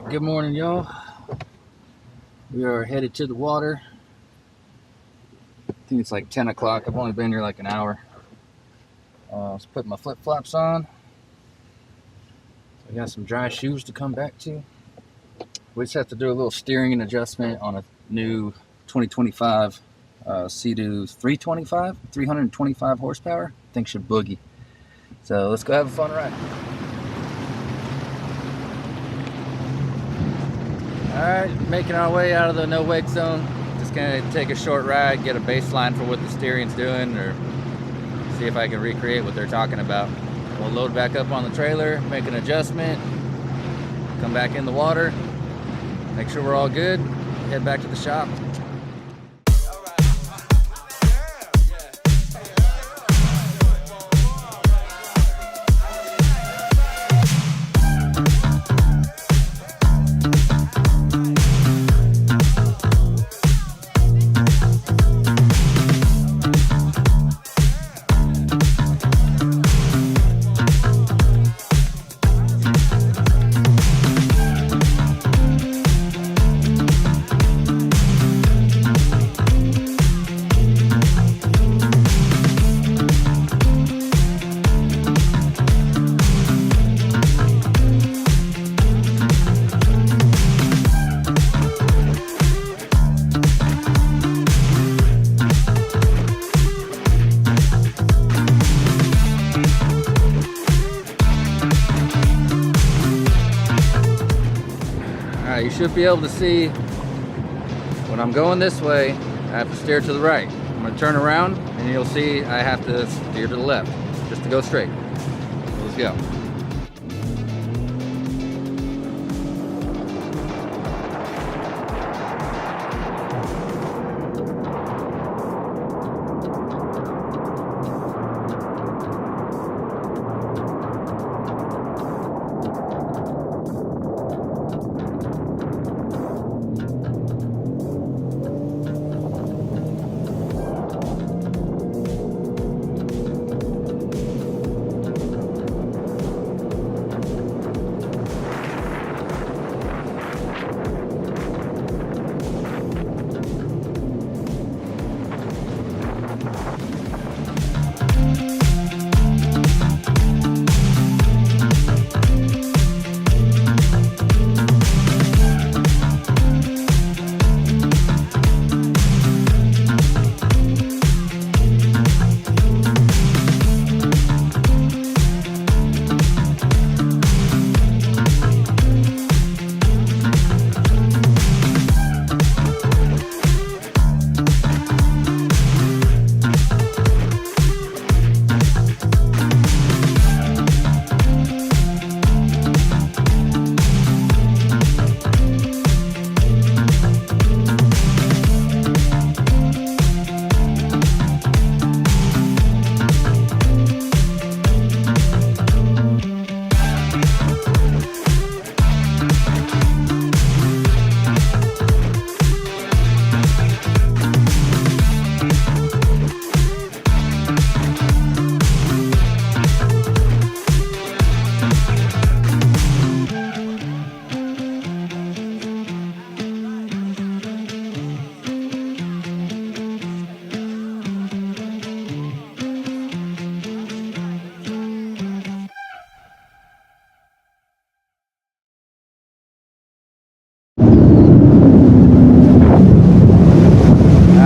Good morning, y'all. We are headed to the water. I think it's like 10 o'clock. I've only been here like an hour. Let's put my flip-flops on. So I got some dry shoes to come back to. We just have to do a little steering and adjustment on a new 2025 SeaDoo 325 horsepower. I think should boogie. So let's go have a fun ride. Alright, making our way out of the no-wake zone. Just gonna take a short ride, get a baseline for what the steering's doing, or see if I can recreate what they're talking about. We'll load back up on the trailer, make an adjustment, come back in the water, make sure we're all good, head back to the shop. You should be able to see when I'm going this way, I have to steer to the right. I'm going to turn around and you'll see I have to steer to the left just to go straight. Let's go.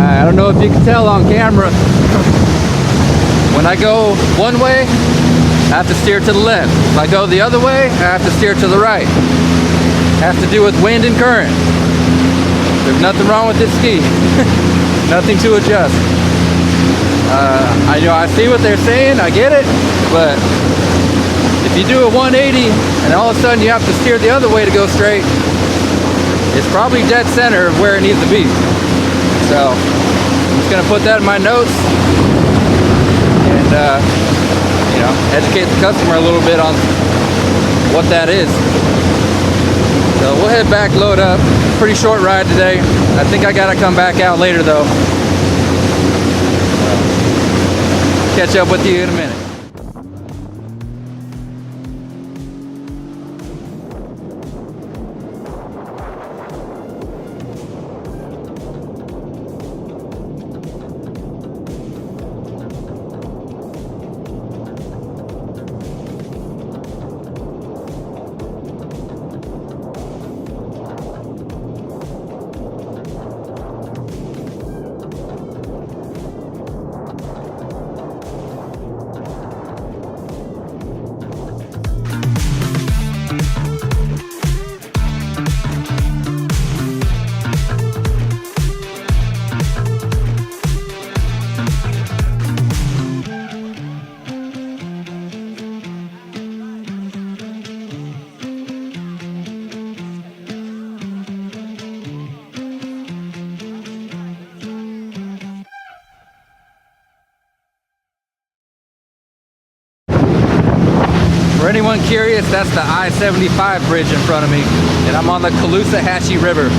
I don't know if you can tell on camera, when I go one way, I have to steer to the left. If I go the other way, I have to steer to the right. Has to do with wind and current. There's nothing wrong with this ski. Nothing to adjust. I see what they're saying, I get it, but if you do a 180 and all of a sudden you have to steer the other way to go straight, it's probably dead center of where it needs to be. So I'm just gonna put that in my notes and educate the customer a little bit on what that is. So we'll head back, load up. Pretty short ride today. I think I gotta come back out later though. Catch up with you in a minute. anyone curious, that's the I-75 bridge in front of me, and I'm on the Kawasaki River.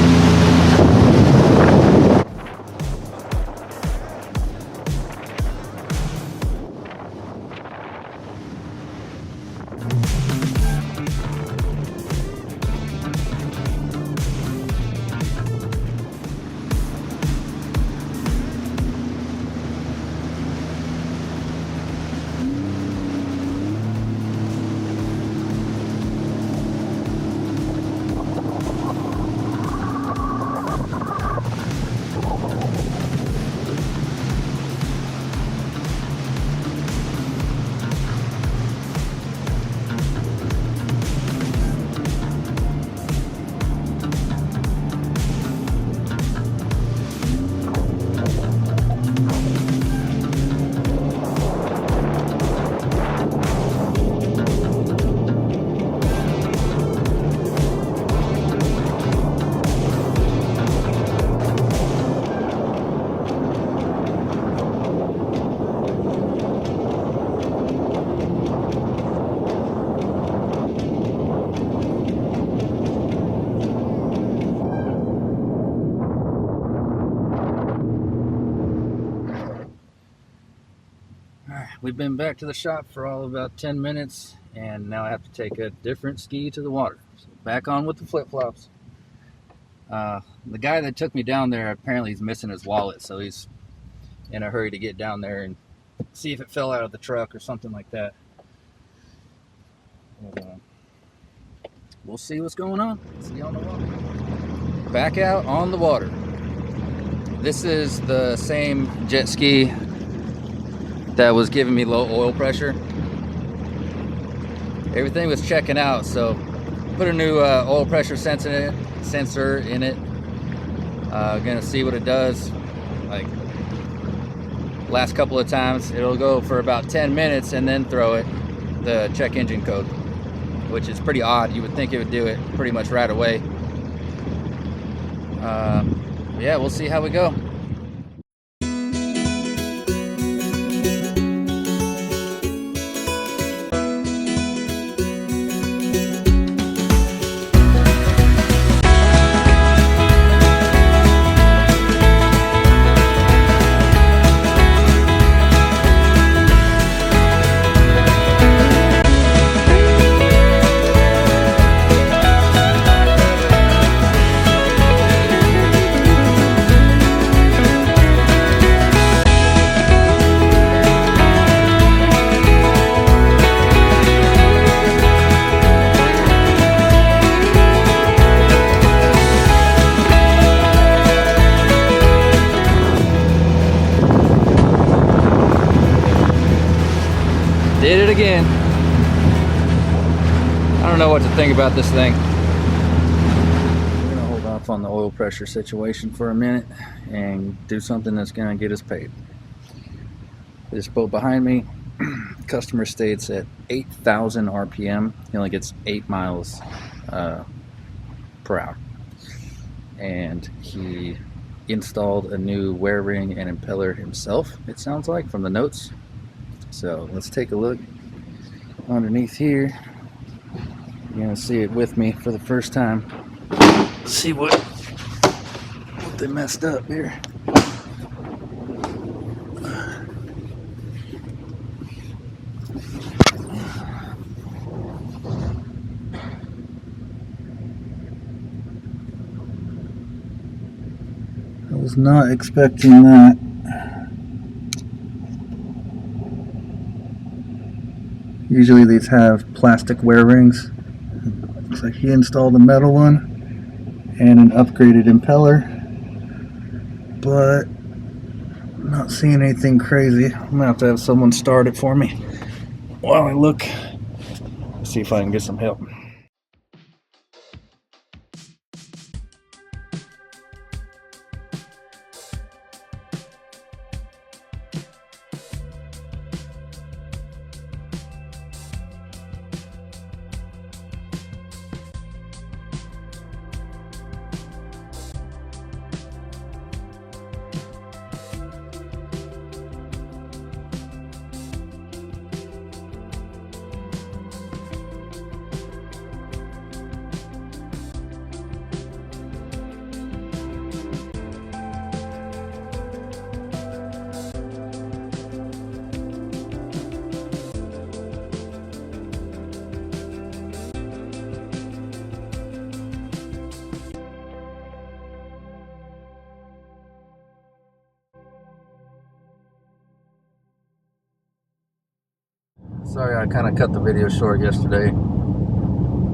We've been back to the shop for all about 10 minutes, and now I have to take a different ski to the water. So back on with the flip-flops. The guy that took me down there, apparently he's missing his wallet, so he's in a hurry to get down there and see if it fell out of the truck or something like that. We'll see what's going on. See you on the water. Back out on the water. This is the same jet ski that was giving me low oil pressure. Everything was checking out, so put a new oil pressure sensor in it. Gonna see what it does. Like last couple of times, it'll go for about 10 minutes and then throw it the check engine code, which is pretty odd. You would think it would do it pretty much right away. Yeah, we'll see how we go. Did it again. I don't know what to think about this thing. We're gonna hold off on the oil pressure situation for a minute and do something that's gonna get us paid. This boat behind me, customer states at 8,000 RPM. He only gets 8 miles per hour. And he installed a new wear ring and impeller himself, it sounds like, from the notes. So let's take a look underneath here. You're gonna see it with me for the first time. See what they messed up here. I was not expecting that. Usually these have plastic wear rings. Looks like he installed a metal one and an upgraded impeller, but I'm not seeing anything crazy. I'm gonna have to have someone start it for me while I look, see if I can get some help. Sorry I kind of cut the video short yesterday.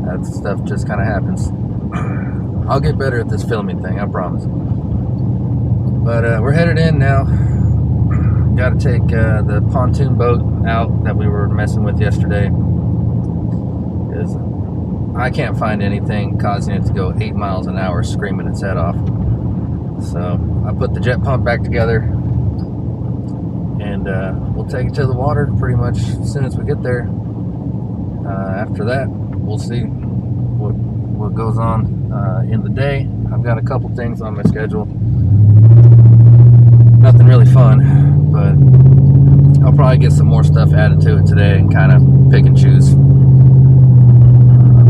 That stuff just kind of happens. I'll get better at this filming thing, I promise. But we're headed in now. Got to take the pontoon boat out that we were messing with yesterday, because I can't find anything causing it to go 8 miles an hour screaming its head off. So I put the jet pump back together, and we'll take it to the water pretty much as soon as we get there. After that, we'll see what goes on in the day. I've got a couple things on my schedule. Nothing really fun, but I'll probably get some more stuff added to it today and kind of pick and choose.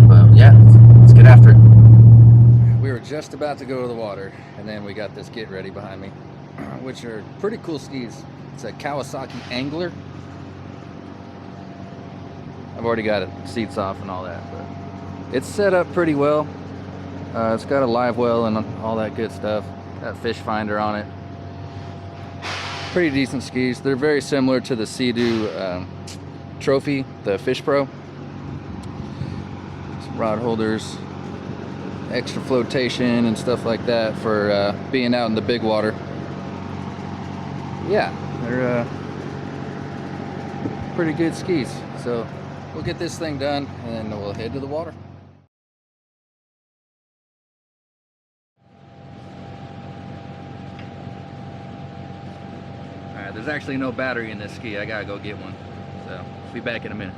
But yeah, let's get after it. We were just about to go to the water, and then we got this get ready behind me, which are pretty cool skis. It's a Kawasaki Angler. I've already got it seats off and all that, but it's set up pretty well. It's got a live well and all that good stuff. Got fish finder on it. Pretty decent skis. They're very similar to the SeaDoo Trophy, the Fish Pro. Some rod holders, extra flotation and stuff like that for being out in the big water. Yeah, they're pretty good skis. So we'll get this thing done and then we'll head to the water. Alright, there's actually no battery in this ski. I gotta go get one. So, be back in a minute.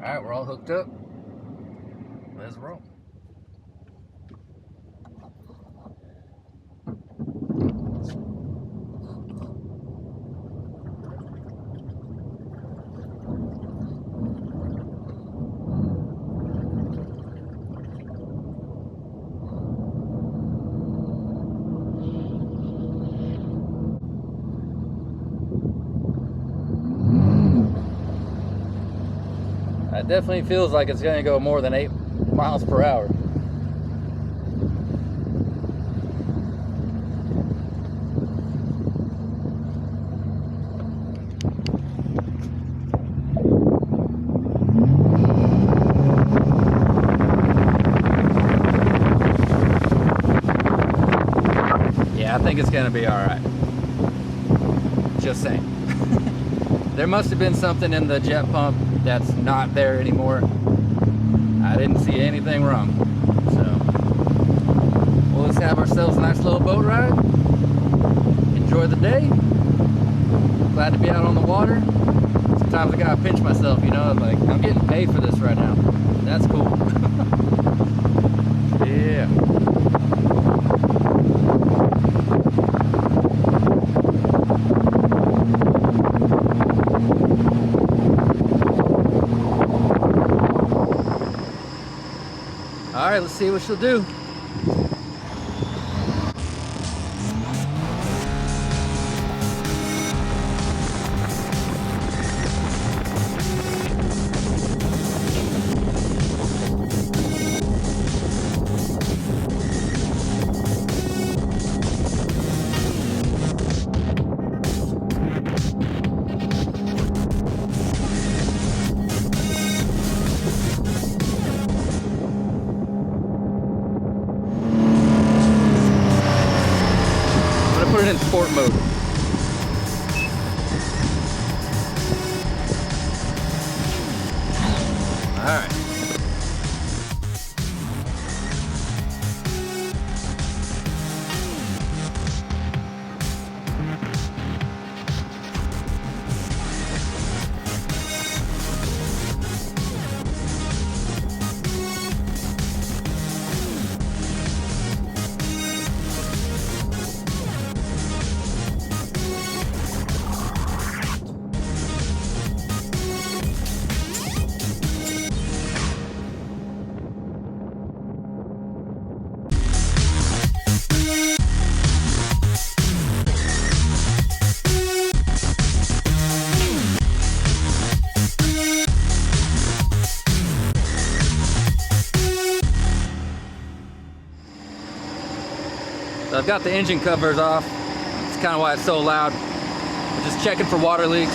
Alright, we're all hooked up. Let's roll. It definitely feels like it's going to go more than 8 miles per hour. Yeah, I think it's gonna be all right. Just saying. There must have been something in the jet pump that's not there anymore. I didn't see anything wrong. So we'll just have ourselves a nice little boat ride. Enjoy the day. Glad to be out on the water. Sometimes I gotta pinch myself, you know, like I'm getting paid for this right now. That's cool. Yeah. All right, let's see what she'll do. Put it in sport mode. All right. So I've got the engine covers off. That's kind of why it's so loud. I'm just checking for water leaks.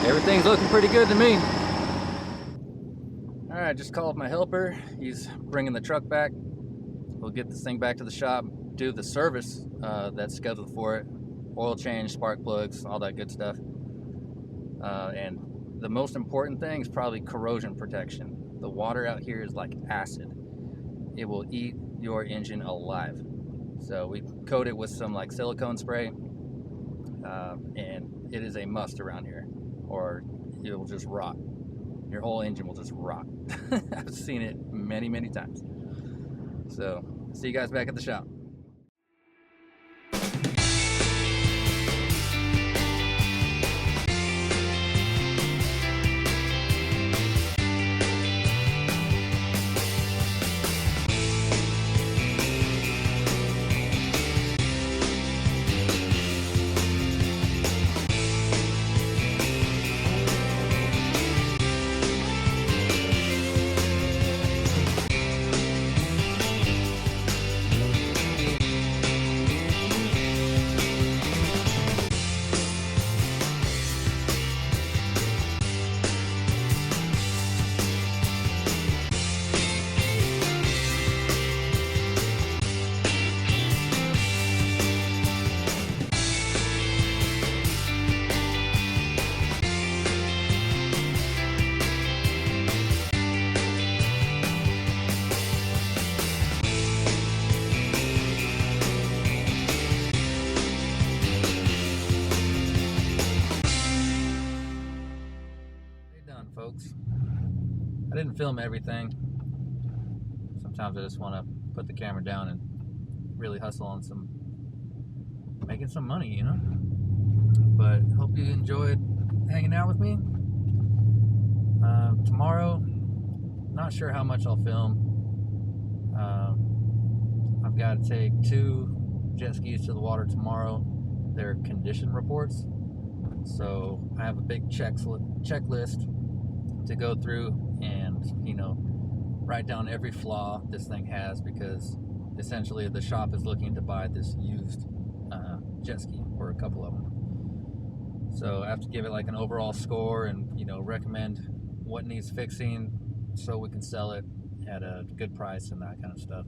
Everything's looking pretty good to me. All right, just called my helper. He's bringing the truck back. We'll get this thing back to the shop, do the service that's scheduled for it. Oil change, spark plugs, all that good stuff. And the most important thing is probably corrosion protection. The water out here is like acid. It will eat your engine alive. So we coat it with some like silicone spray, and it is a must around here, or it will just rot. Your whole engine will just rot. I've seen it many, many times. So see you guys back at the shop. Folks, I didn't film everything. Sometimes I just want to put the camera down and really hustle on making some money, you know. But hope you enjoyed hanging out with me. Tomorrow, not sure how much I'll film. I've got to take 2 jet skis to the water tomorrow. They're condition reports, so I have a big checklist to go through, and you know, write down every flaw this thing has, because essentially the shop is looking to buy this used jet ski, or a couple of them. So I have to give it like an overall score, and you know, recommend what needs fixing so we can sell it at a good price and that kind of stuff.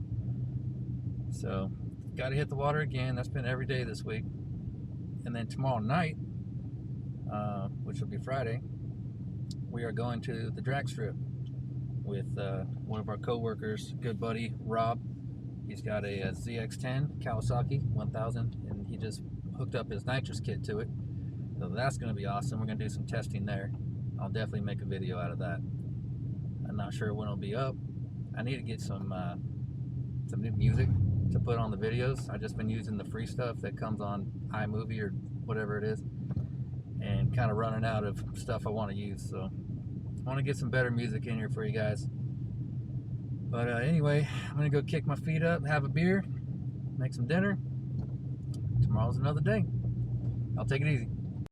So got to hit the water again. That's been every day this week. And then tomorrow night, which will be Friday, we are going to the drag strip with one of our co-workers, good buddy Rob. He's got a ZX10 Kawasaki 1000, and he just hooked up his nitrous kit to it. So that's going to be awesome. We're going to do some testing there. I'll definitely make a video out of that. I'm not sure when it'll be up. I need to get some new music to put on the videos. I've just been using the free stuff that comes on iMovie or whatever it is, and kind of running out of stuff I want to use. So I want to get some better music in here for you guys. But anyway, I'm gonna go kick my feet up, have a beer, make some dinner. Tomorrow's another day. I'll take it easy.